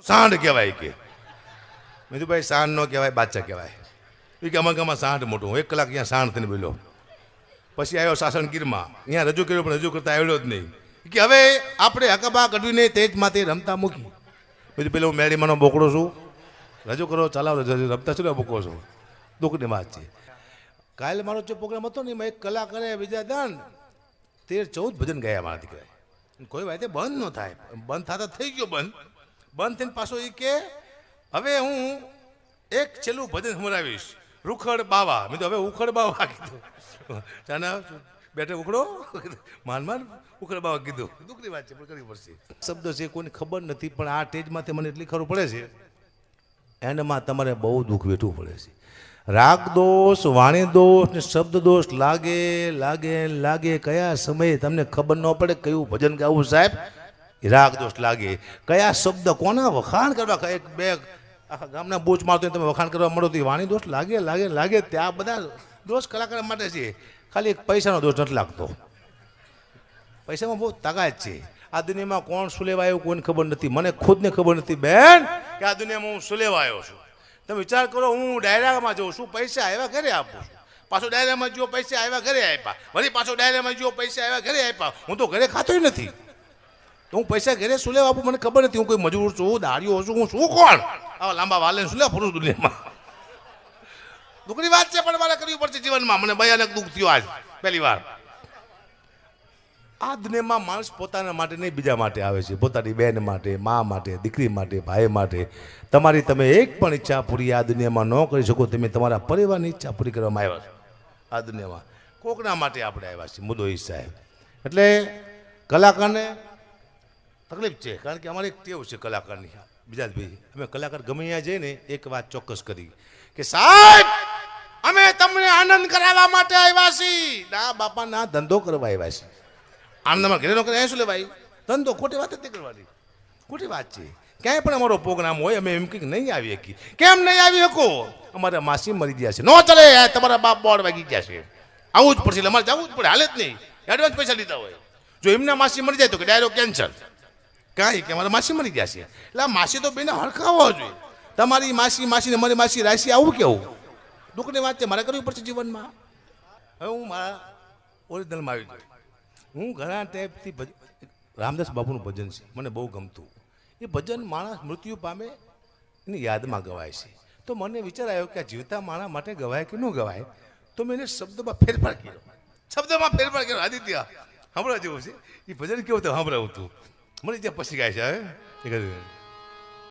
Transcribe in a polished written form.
સાંઢ કહેવાય કે મેં કીધું ભાઈ સાંઢ ન કહેવાય બાદશાહ કહેવાય. એ કે અમારા સાંઢ મોટું. 1 કલાક અહીંયા સાંઢ થઈને બોલ્યો. પછી આવ્યો સાસણગીરમાં, અહીંયા રજૂ કર્યો પણ રજૂ કરતા આવ્યો જ નહીં. કે હવે આપણે હકબા કઢવીને તેજમાંથી રમતા મૂકી. બીજું પેલો હું મેળીમાંનો બોકડો છું, રજૂ કરો ચાલાવ રમતા છું ને બોકો છો. દુઃખની વાત છે. કાલે મારો જે પ્રોગ્રામ હતો ને એમાં 1 કલાકારે બીજા દાન 13-14 ભજન ગાયા મારા દીકરા. કોઈ વાત બંધ ન થાય, બંધ થતા થઈ ગયો બંધ થઈને પાછો એ કે હવે હું એક છેલ્લું ભજન સંભળાવીશ, રૂખડ બાવા. મેં તો હવે ઉખડ બાવા કીધું. ચાના બેઠે ઉખડો માન ઉખડ બાવા કીધું. દુઃખની વાત છે પણ કરવી પડશે. શબ્દ છે કોઈને ખબર નથી, પણ આ સ્ટેજમાંથી મને એટલી ખબર પડે છે એન્ડમાં તમારે બહુ દુઃખ વેઠવું પડે છે. રાગ દોષ, વાણી દોષ ને શબ્દ દોષ લાગે લાગે લાગે. કયા સમયે તમને ખબર ન પડે કયું ભજન ગાવું સાહેબ, રાગ દોષ લાગે. કયા શબ્દ કોના વખાણ કરવા, 1-2 આખા ગામના બોચ મારતો તમે વખાણ કરવા મળો તો વાણી દોષ લાગે લાગે લાગે. ત્યાં બધા દોષ કલાકાર માટે છે, ખાલી એક પૈસાનો દોષ નથી લાગતો. પૈસામાં બહુ તાકાત છે. આ દુનિયામાં કોણ શું લેવા આવ્યું કોઈને ખબર નથી. મને ખુદને ખબર નથી બેન કે આ દુનિયામાં હું શું લેવા આવ્યો છું. તમે વિચાર કરો, હું ડાયરામાં જાઉં છું, પૈસા આવ્યા ઘરે આપું છું, પાછો ડાયરામાં જો પૈસા આવ્યા ઘરે આપ્યા, વળી પાછો ડાયરામાં જો પૈસા આવ્યા ઘરે આપ્યા. હું તો ઘરે ખાતોય નથી, તો હું પૈસા ઘરે શું લેવા આપું મને ખબર નથી. હું કોઈ મજૂર છું, દાડીઓ છું, હું શું કોણ આવા લાંબા વાલે શું લેવા ફરું દુનિયામાં. દુઃખની વાત છે પણ મારે કરવી પડશે જીવનમાં. મને ભયાનક દુઃખ થયું આજ પહેલી વાર. આ દુનિયામાં માણસ પોતાના માટે નહીં બીજા માટે આવે છે, પોતાની બહેન માટે, મા માટે, દીકરી માટે, ભાઈ માટે. તમારી તમે એક પણ ઈચ્છા પૂરી આ દુનિયામાં ન કરી શકો. તમે તમારા પરિવારની ઈચ્છા પૂરી કરવામાં આવ્યા છો. આ દુનિયામાં કોકના માટે આપણે આવ્યા છીએ, મુદ્દો એ સાહેબ. એટલે કલાકારને તકલીફ છે, કારણ કે અમારે એક ટેવ છે કલાકારની. બીજા ભાઈ અમે કલાકાર ગમે ત્યાં જઈએ ને એક વાત ચોક્કસ કરી કે સાહેબ અમે તમને આનંદ કરાવવા માટે આવ્યા છીએ, ના બાપા ના ધંધો કરવા આવ્યા છીએ. આનંદમાં ઘરે નો કરે શું લે ભાઈ, ધંધો. ખોટી વાત નથી કરવાની, ખોટી વાત છે. ક્યાંય પણ અમારો પ્રોગ્રામ હોય અમે એમ કંઈક નહીં આવી શકીએ. કેમ નહીં આવી શકો? અમારા માસી મરી ગયા છે, નો ચાલે. તમારા બાપ બોર્ડ વાગી ગયા છે, આવું જ પડશે. અમારે જવું જ પડે, હાલે જ નહીં. એડવાન્સ પૈસા લીધા હોય. જો એમના માસી મરી જાય તો કે ડાયરો કેન્સલ. કાંઈ કે અમારા માસી મરી ગયા છે એટલે આ માસી તો બેને હરખાવવા જોઈએ. તમારી માસી માસીને મારી માસી રાશિ આવું કેવું દુઃખની વાત છે. મારે કરવી પડશે જીવનમાં. હવે હું મારા ઓરિજિનલમાં આવી ગયો. હું ઘણા ટાઈપથી રામદાસ બાપુનું ભજન છે મને બહુ ગમતું. એ ભજન માણસ મૃત્યુ પામે એની યાદમાં ગવાય છે. તો મને વિચાર આવ્યો કે આ જીવતા માણસ માટે ગવાય કે ન ગવાય. તો મેં એને શબ્દમાં ફેરફાર કર્યો. આદિત્ય સાંભળવા જેવું છે એ ભજન કેવું હતું સાંભળાવું તું મને ત્યાં પછી ગાય છે. હવે